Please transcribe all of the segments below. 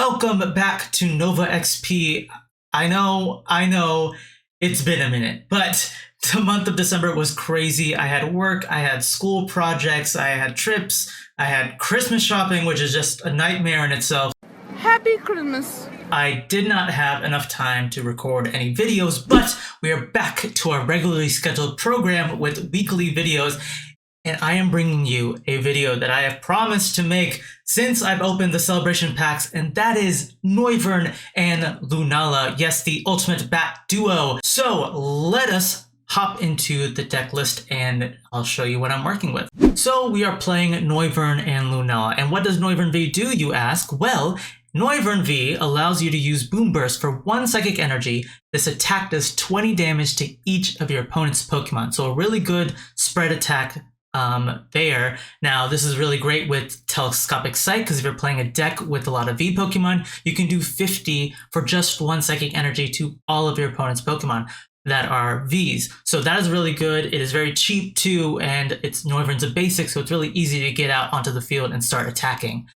Welcome back to NovaXP. I know, it's been a minute, but the month of December was crazy. I had work, I had school projects, I had trips, I had Christmas shopping, which is just a nightmare in itself. Happy Christmas. I did not have enough time to record any videos, but we are back to our regularly scheduled program with weekly videos. And I am bringing you a video that I have promised to make since I've opened the celebration packs, and that is Noivern and Lunala. Yes, the ultimate bat duo. So let us hop into the deck list and I'll show you what I'm working with. So we are playing Noivern and Lunala. And what does Noivern V do, you ask? Well, Noivern V allows you to use boombursts for 1 psychic energy. This attack does 20 damage to each of your opponent's Pokemon. So a really good spread attack there. Now, this is really great with Telescopic Sight, because if you're playing a deck with a lot of V Pokemon, you can do 50 for just 1 psychic energy to all of your opponent's Pokemon that are Vs. So that is really good. It is very cheap too, and it's Noivern's a basic, so it's really easy to get out onto the field and start attacking.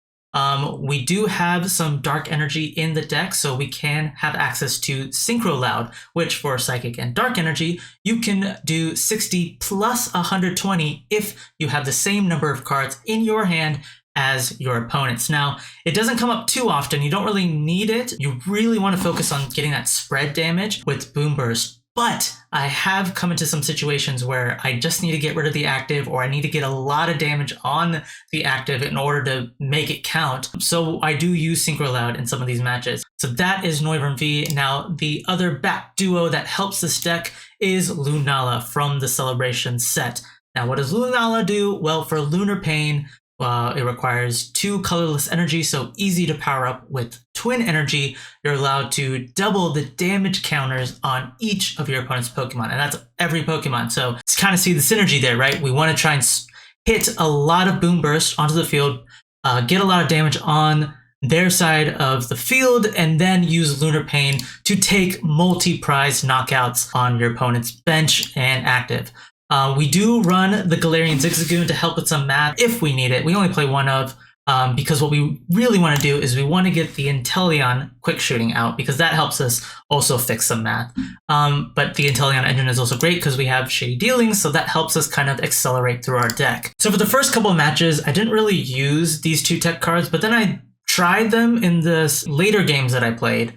We do have some dark energy in the deck, so we can have access to Synchro Loud, which for Psychic and Dark Energy, you can do 60 plus 120 if you have the same number of cards in your hand as your opponents. Now, it doesn't come up too often. You don't really need it. You really want to focus on getting that spread damage with Boomburst. But I have come into some situations where I just need to get rid of the active, or I need to get a lot of damage on the active in order to make it count. So I do use Synchro Loud in some of these matches. So that is Noivern V. Now, the other bat duo that helps this deck is Lunala from the Celebration set. Now, what does Lunala do? Well, for Lunar Pain, it requires 2 colorless energy, so easy to power up with twin energy. You're allowed to double the damage counters on each of your opponent's Pokemon, and that's every Pokemon. So it's kind of see the synergy there, right? We want to try and hit a lot of Boom Bursts onto the field, get a lot of damage on their side of the field, and then use Lunar Pain to take multi-prize knockouts on your opponent's bench and active. We do run the Galarian Zigzagoon to help with some math if we need it. We only play one of, because what we really want to do is we want to get the Inteleon quick shooting out, because that helps us also fix some math. But the Inteleon engine is also great because we have Shady Dealings, so that helps us kind of accelerate through our deck. So for the first couple of matches, I didn't really use these 2 tech cards, but then I tried them in the later games that I played,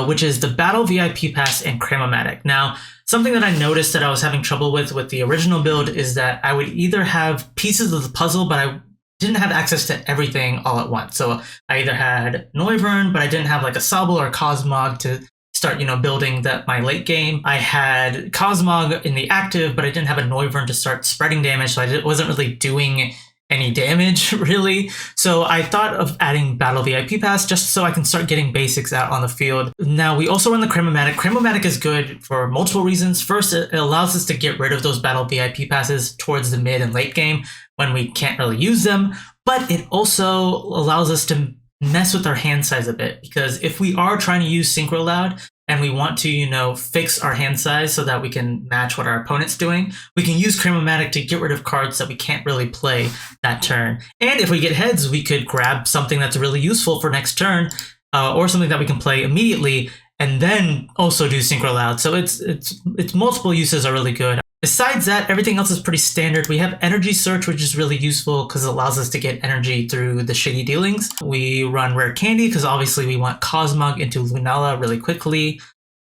which is the Battle VIP Pass and Cramomatic. Now, something that I noticed that I was having trouble with the original build is that I would either have pieces of the puzzle, but I didn't have access to everything all at once. So I either had Noivern, but I didn't have like a Sobble or Cosmog to start, building my late game. I had Cosmog in the active, but I didn't have a Noivern to start spreading damage, so I wasn't really doing any damage, really. So I thought of adding Battle VIP Pass just so I can start getting basics out on the field. Now, we also run the Cramomatic. Cramomatic is good for multiple reasons. First, it allows us to get rid of those Battle VIP Passes towards the mid and late game when we can't really use them, but it also allows us to mess with our hand size a bit, because if we are trying to use Synchro Loud and we want to, fix our hand size so that we can match what our opponent's doing, we can use Cramomatic to get rid of cards that we can't really play that turn. And if we get heads, we could grab something that's really useful for next turn, or something that we can play immediately, and then also do Synchro Loud. So it's multiple uses are really good. Besides that, everything else is pretty standard. We have Energy Search, which is really useful because it allows us to get energy through the Shady Dealings. We run Rare Candy because obviously we want Cosmog into Lunala really quickly.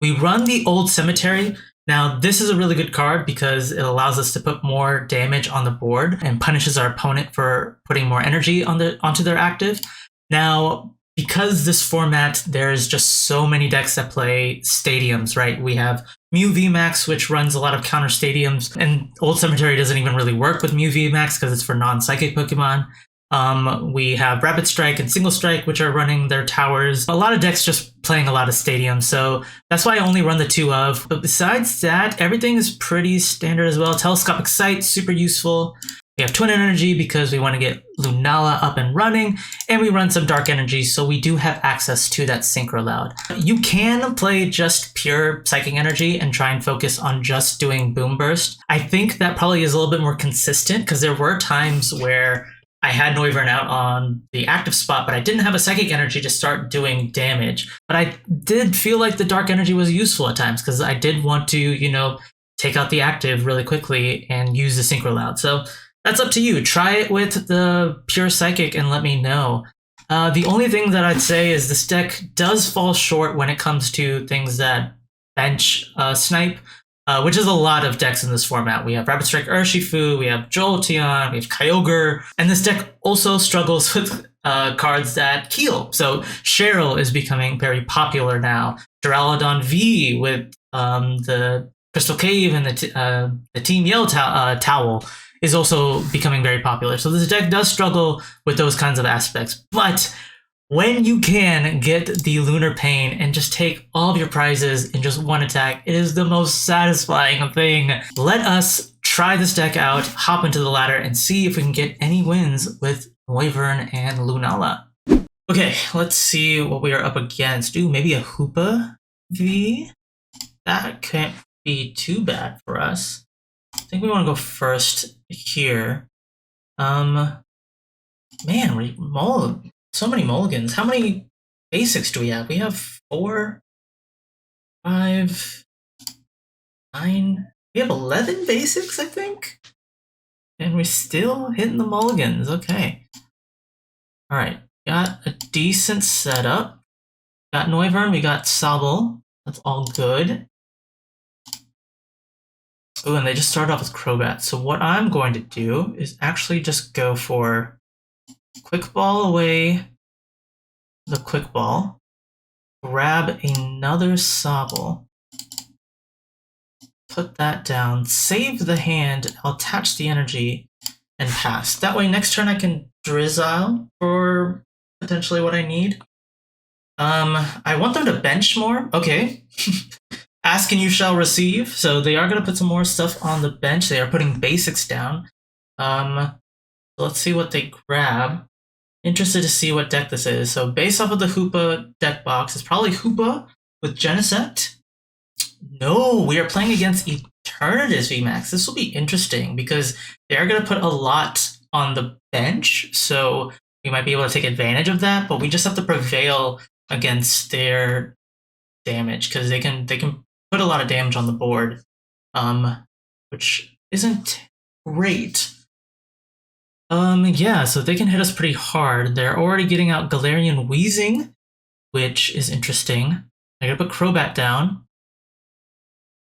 We run the Old Cemetery. Now, this is a really good card because it allows us to put more damage on the board and punishes our opponent for putting more energy onto their active. Now, because this format, there's just so many decks that play stadiums, right? We have Mew VMAX, which runs a lot of counter stadiums, and Old Cemetery doesn't even really work with Mew VMAX because it's for non-psychic Pokemon. We have Rapid Strike and Single Strike, which are running their towers. A lot of decks just playing a lot of stadiums, so that's why I only run the 2 of. But besides that, everything is pretty standard as well. Telescopic Sight, super useful. We have Twin Energy because we want to get Lunala up and running, and we run some Dark Energy, so we do have access to that Synchro Loud. You can play just pure Psychic Energy and try and focus on just doing Boom Burst. I think that probably is a little bit more consistent because there were times where I had Noivern out on the active spot, but I didn't have a psychic energy to start doing damage. But I did feel like the dark energy was useful at times because I did want to, you know, take out the active really quickly and use the Synchro Loud. So that's up to you. Try it with the pure psychic and let me know. The only thing that I'd say is this deck does fall short when it comes to things that bench snipe, which is a lot of decks in this format. We have Rapid Strike Urshifu, we have Jolteon, we have Kyogre, and this deck also struggles with cards that heal. So Cheryl is becoming very popular now. Duraludon V with the Crystal Cave and the Team Yell Towel is also becoming very popular. So this deck does struggle with those kinds of aspects. But when you can get the Lunar Pain and just take all of your prizes in just one attack, it is the most satisfying thing. Let us try this deck out, hop into the ladder, and see if we can get any wins with Noivern and Lunala. Okay, let's see what we are up against. Ooh, maybe a Hoopa V? That can't be too bad for us. I think we want to go first here. Man, so many mulligans. How many basics do we have? We have 4, 5, 9. We have 11 basics, I think? And we're still hitting the mulligans. Okay. Alright, got a decent setup. Got Noivern, we got Sobble. That's all good. Oh, and they just started off with Crobat. So what I'm going to do is actually just go for Quick Ball away the Quick Ball, grab another Sobble, put that down, save the hand, I'll attach the energy, and pass. That way next turn I can Drizzile for potentially what I need. I want them to bench more. Okay. Ask and you shall receive. So they are going to put some more stuff on the bench. They are putting basics down. Let's see what they grab. Interested to see what deck this is. So based off of the Hoopa deck box, it's probably Hoopa with Genesect. No, we are playing against Eternatus VMAX. This will be interesting because they are going to put a lot on the bench. So we might be able to take advantage of that, but we just have to prevail against their damage because they can put a lot of damage on the board, which isn't great. Yeah, so they can hit us pretty hard. They're already getting out Galarian Wheezing, which is interesting. They're gonna put Crobat down,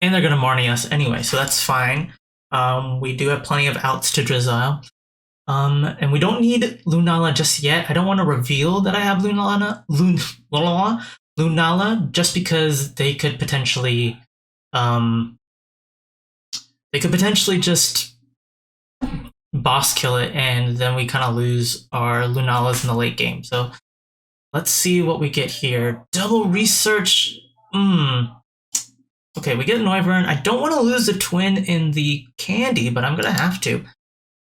and they're gonna Marnie us anyway, so that's fine. We do have plenty of outs to Drizzile. And we don't need Lunala just yet. I don't want to reveal that I have Lunala just because they could potentially just boss kill it, and then we kind of lose our Lunalas in the late game. So let's see what we get here. Double research. Okay, we get Noivern. I don't want to lose the twin in the candy, but I'm gonna have to.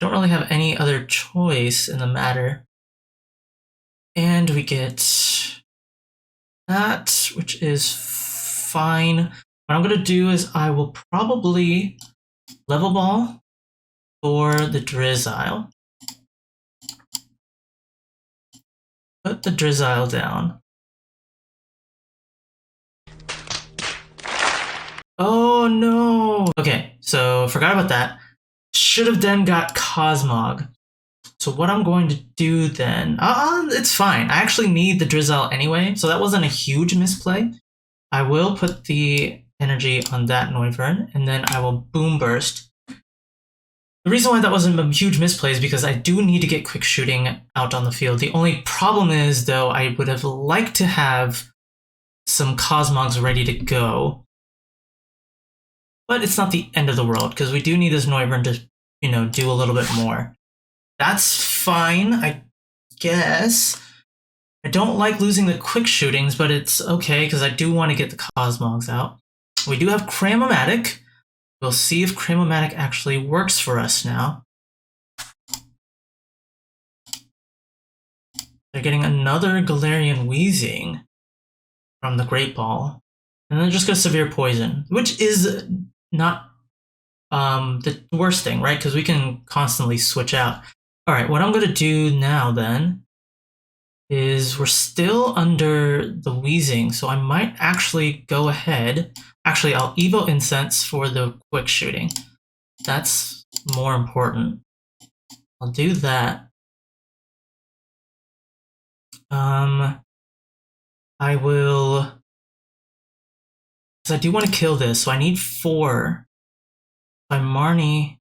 Don't really have any other choice in the matter. And we get that, which is fine. What I'm going to do is I will probably level ball for the Drizzile. Put the Drizzile down. Oh no! Okay, so forgot about that. Should have then got Cosmog. So what I'm going to do then... it's fine. I actually need the Drizzile anyway, so that wasn't a huge misplay. I will put the energy on that Noivern, and then I will Boomburst. The reason why that wasn't a huge misplay is because I do need to get Quick Shooting out on the field. The only problem is, though, I would have liked to have some Cosmogs ready to go. But it's not the end of the world, because we do need this Noivern to, you know, do a little bit more. That's fine, I guess. I don't like losing the quick shootings, but it's okay, because I do want to get the Cosmogs out. We do have Cramomatic. We'll see if Cramomatic actually works for us now. They're getting another Galarian Wheezing from the Great Ball. And then just go Severe Poison, which is not the worst thing, right? Because we can constantly switch out. All right, what I'm going to do now then is we're still under the wheezing, so I might actually go ahead. Actually, I'll Evo Incense for the quick shooting. That's more important. I'll do that. I will, because I do want to kill this, so I need 4. By Marnie.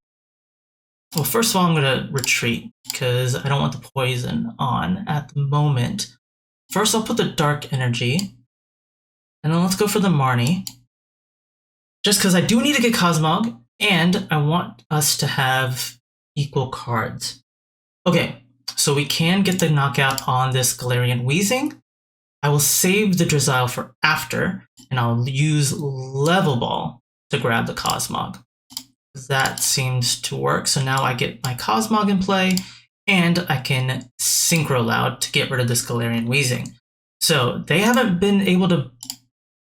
Well, first of all, I'm going to retreat because I don't want the poison on at the moment. First, I'll put the dark energy, and then let's go for the Marnie. Just because I do need to get Cosmog, and I want us to have equal cards. Okay, so we can get the knockout on this Galarian Wheezing. I will save the Drizzile for after, and I'll use Level Ball to grab the Cosmog. That seems to work. So now I get my Cosmog in play, and I can Synchro Loud to get rid of this Galarian Wheezing. So they haven't been able to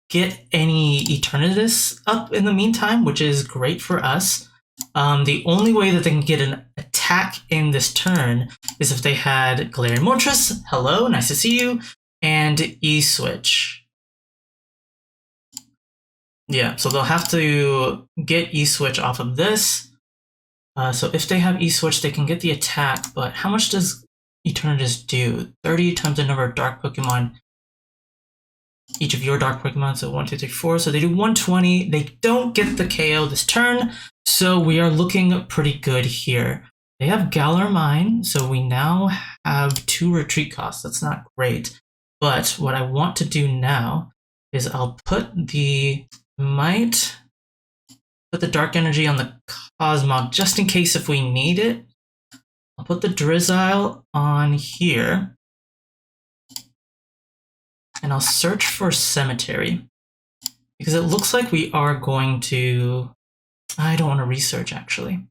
get any Eternatus up in the meantime, which is great for us. The only way that they can get an attack in this turn is if they had Galarian Moltres, hello, nice to see you, and E-Switch. Yeah, so they'll have to get E-Switch off of this. So if they have E-Switch, they can get the attack, but how much does Eternatus do? 30 times the number of dark Pokemon. Each of your dark Pokemon, so 1, 2, 3, 4. So they do 120. They don't get the KO this turn, so we are looking pretty good here. They have Galar Mine, so we now have 2 retreat costs. That's not great. But what I want to do now is I'll put the... might put the dark energy on the Cosmog just in case if we need it. I'll put the Drizzile on here. And I'll search for Cemetery. Because it looks like we are going to... I don't want to research actually.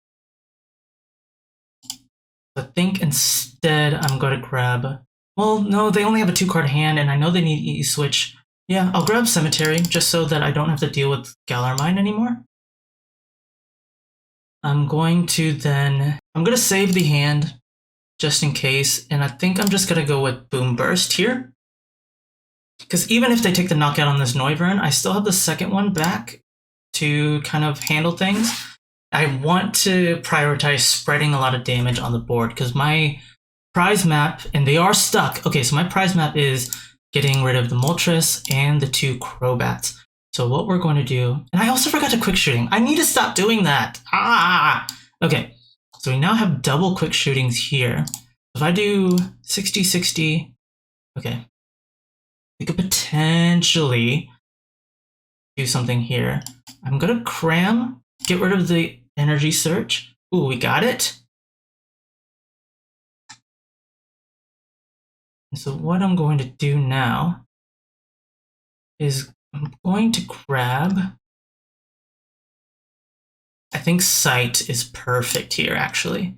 I think instead I'm going to grab... Well, no, they only have a 2-card hand and I know they need E-Switch. Yeah, I'll grab Cemetery just so that I don't have to deal with Galar Mine anymore. I'm going to save the hand just in case, and I think I'm just gonna go with Boomburst here. Because even if they take the knockout on this Noivern, I still have the second one back to kind of handle things. I want to prioritize spreading a lot of damage on the board because my prize map, and they are stuck. Okay, so my prize map is getting rid of the Moltres and the 2 Crobats. So what we're going to do, and I also forgot to quick shooting. I need to stop doing that. Okay, so we now have double quick shootings here. If I do 60, 60, okay. We could potentially do something here. I'm gonna cram, get rid of the energy search. Ooh, we got it. So what I'm going to do now is I'm going to grab, I think Sight is perfect here actually,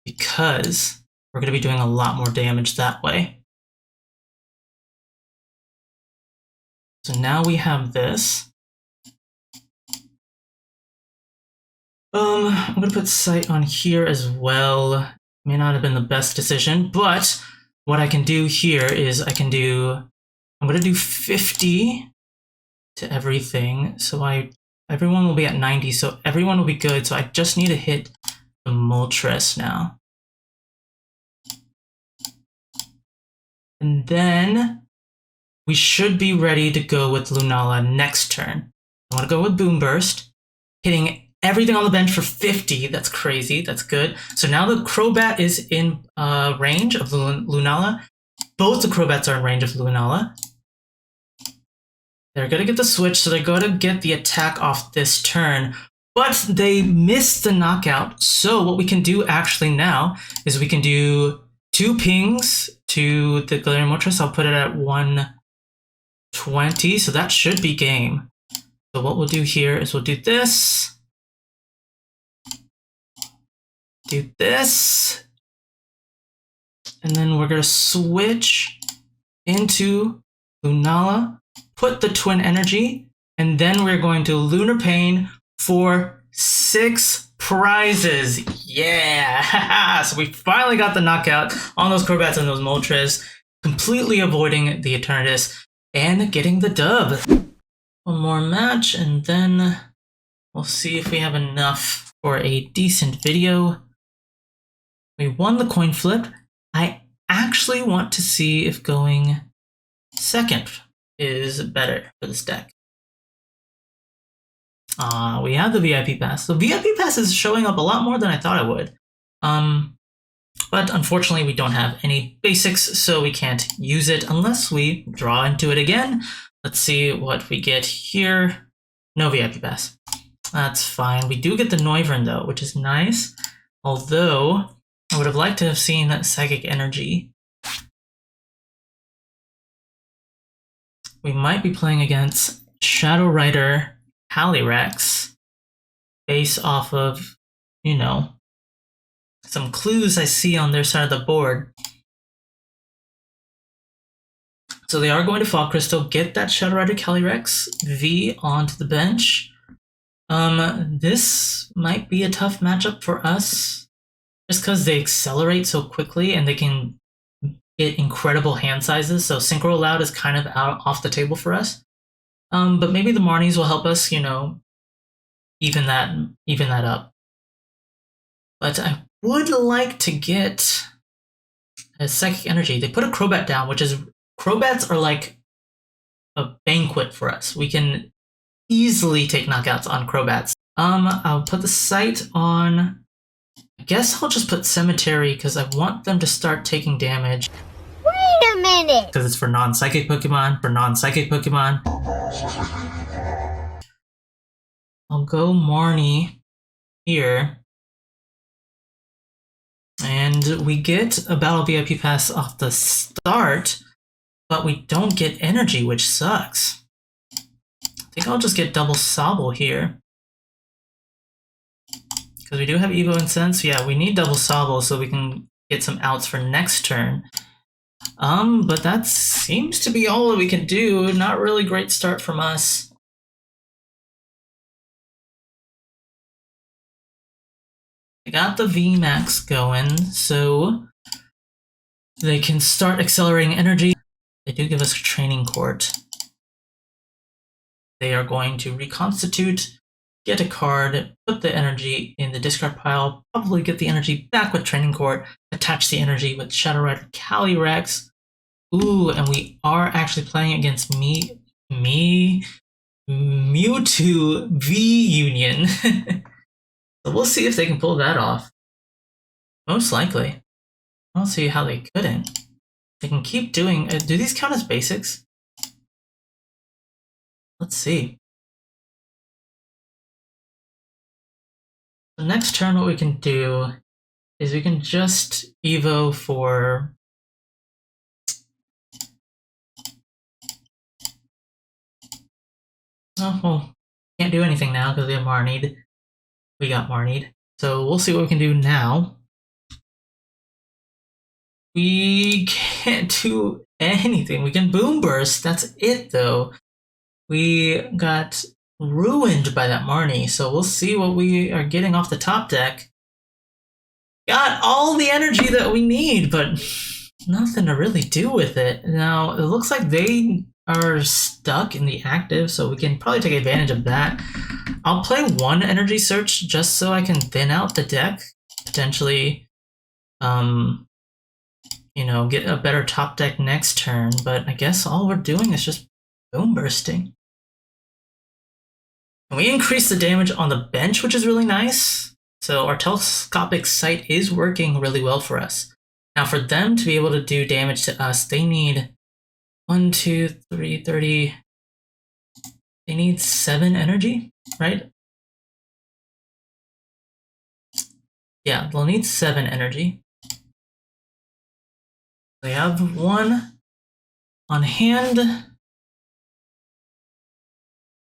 because we're going to be doing a lot more damage that way. So now we have this. I'm going to put Sight on here as well. May not have been the best decision, but what I can do here is I'm going to do 50 to everything. So everyone will be at 90, so everyone will be good. So I just need to hit the Moltres now. And then we should be ready to go with Lunala next turn. I want to go with Boomburst, hitting everything on the bench for 50. That's crazy. That's good. So now the Crobat is in range of Lunala. Both the Crobats are in range of Lunala. They're going to get the switch, so they're going to get the attack off this turn. But they missed the knockout. So what we can do actually now is we can do 2 pings to the Galarian Moltres. I'll put it at 120, so that should be game. So what we'll do here is we'll do this. Do this. And then we're going to switch into Lunala, put the twin energy, and then we're going to Lunar Pain for 6 prizes. Yeah! So we finally got the knockout on those Crobats and those Moltres, completely avoiding the Eternatus and getting the dub. One more match and then we'll see if we have enough for a decent video. We won the coin flip. I actually want to see if going second is better for this deck. We have the VIP pass. The VIP pass is showing up a lot more than I thought it would. But unfortunately we don't have any basics, so we can't use it unless we draw into it again. Let's see what we get here. No VIP pass. That's fine. We do get the Noivern though, which is nice. Although, I would have liked to have seen that Psychic Energy. We might be playing against ShadowRider Calyrex based off of, you know, some clues I see on their side of the board. So they are going to Fog Crystal, get that ShadowRider Calyrex V onto the bench. This might be a tough matchup for us, just because they accelerate so quickly and they can get incredible hand sizes. So Synchro Loud is kind of off the table for us. But maybe the Marnies will help us, you know, even that up. But I would like to get a Psychic Energy. They put a Crobat down, which is, Crobats are like a banquet for us. We can easily take knockouts on Crobats. I'll put the sight on, I guess I'll just put Cemetery because I want them to start taking damage. Wait a minute! Because it's for non-psychic Pokemon, I'll go Marnie here. And we get a Battle VIP Pass off the start, but we don't get energy, which sucks. I think I'll just get double Sobble here. Because we do have Evo and Sense. Yeah, we need double Sobble so we can get some outs for next turn. But that seems to be all that we can do. Not really great start from us. I got the VMAX going, so they can start accelerating energy. They do give us a training court. They are going to reconstitute, get a card, put the energy in the discard pile, probably get the energy back with training court, attach the energy with ShadowRider Calyrex. Ooh, and we are actually playing against Mewtwo V Union. So we'll see if they can pull that off. Most likely. I don't see how they couldn't. They can keep doing... do these count as basics? Let's see. The next turn what we can do is we can just Evo for... Oh, well, can't do anything now because we have Marnied. We got Marnied. So we'll see what we can do now. We can't do anything. We can boomburst. That's it, though. We got ruined by that Marnie, so we'll see what we are getting off the top deck. Got all the energy that we need, but nothing to really do with it. Now, it looks like they are stuck in the active, so we can probably take advantage of that. I'll play one energy search just so I can thin out the deck, potentially, you know, get a better top deck next turn, but I guess all we're doing is just boom bursting. And we increase the damage on the bench, which is really nice. So our telescopic sight is working really well for us. Now for them to be able to do damage to us, they need 1, 2, 3, 30. They need 7 energy, right? Yeah, they'll need 7 energy. They have 1 on hand.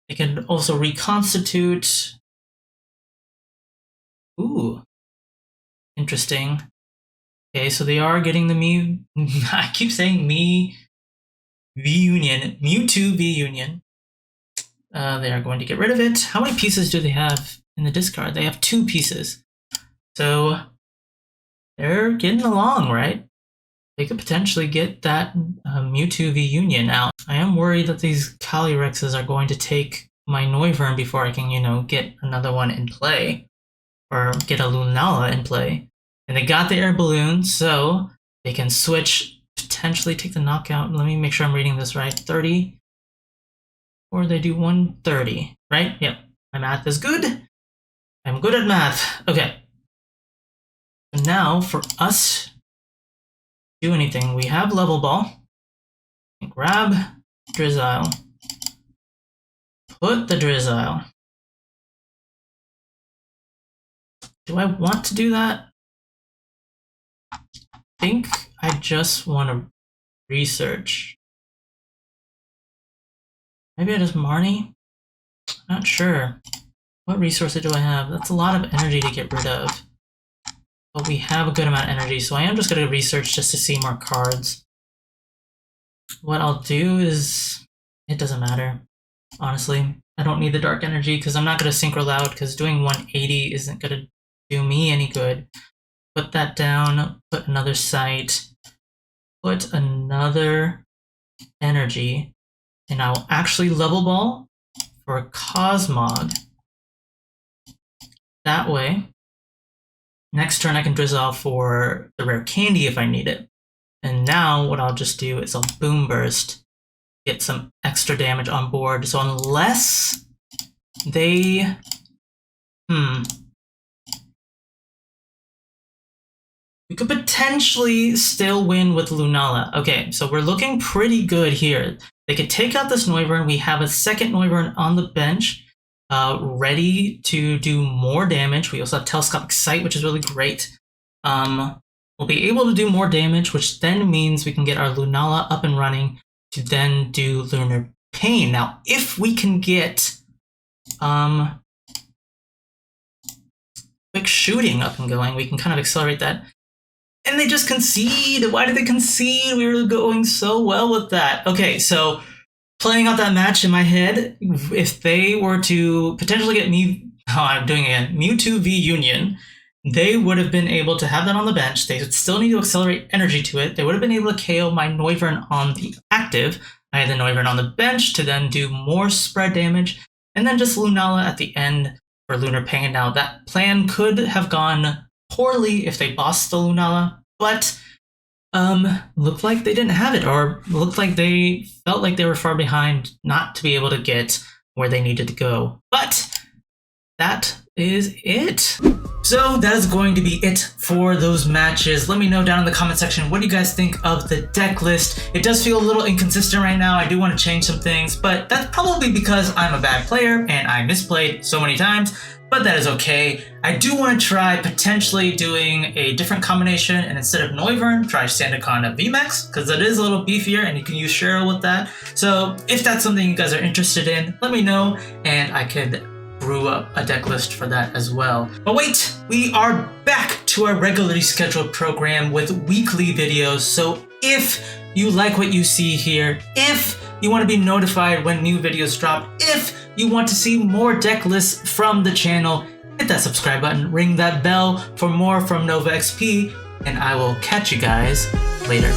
They can also reconstitute. Ooh, interesting. Okay, so they are getting the I keep saying V Union, Mewtwo V Union. They are going to get rid of it. How many pieces do they have in the discard? They have 2 pieces. So they're getting along, right? They could potentially get that Mewtwo V Union out. I am worried that these Calyrexes are going to take my Noivern before I can, you know, get another one in play. Or get a Lunala in play. And they got the air balloon, so they can switch, potentially take the knockout. Let me make sure I'm reading this right. 30. Or they do 130, right? Yep. My math is good. I'm good at math. Okay. And now, for us to do anything, we have Level Ball. Grab Drizzile. Put the Drizzile. Do I want to do that? I think I just want to research. Maybe I just Marnie? Not sure. What resources do I have? That's a lot of energy to get rid of. But we have a good amount of energy, so I am just going to research just to see more cards. What I'll do is... it doesn't matter, honestly. I don't need the dark energy because I'm not going to Synchro Loud because doing 180 isn't going to do me any good. Put that down, put another sight, put another energy, and I'll actually Level Ball for a Cosmog. That way, next turn I can Drizzle for the rare candy if I need it. And now what I'll just do is I'll Boomburst, get some extra damage on board. So unless they... we could potentially still win with Lunala. Okay, so we're looking pretty good here. They could take out this Noivern. We have a second Noivern on the bench, ready to do more damage. We also have Telescopic Sight, which is really great. We'll be able to do more damage, which then means we can get our Lunala up and running to then do Lunar Pain. Now, if we can get quick shooting up and going, we can kind of accelerate that. And they just concede. Why did they concede? We were going so well with that. Okay, so playing out that match in my head, if they were to potentially get Mewtwo V Union, they would have been able to have that on the bench. They would still need to accelerate energy to it. They would have been able to KO my Noivern on the active. I had the Noivern on the bench to then do more spread damage, and then just Lunala at the end for Lunar Pain. Now, that plan could have gone poorly if they bossed the Lunala, but looked like they didn't have it, or looked like they felt like they were far behind not to be able to get where they needed to go. But that is it. So that is going to be it for those matches. Let me know down in the comment section, what do you guys think of the deck list? It does feel a little inconsistent right now. I do want to change some things, but that's probably because I'm a bad player and I misplayed so many times, but that is okay. I do want to try potentially doing a different combination, and instead of Noivern, try Sandaconda VMAX, because it is a little beefier and you can use Cheryl with that. So if that's something you guys are interested in, let me know and I could brew up a deck list for that as well. But wait, we are back to our regularly scheduled program with weekly videos. So if you like what you see here, if you want to be notified when new videos drop, if you want to see more deck lists from the channel, hit that subscribe button, ring that bell for more from NovaXP, and I will catch you guys later.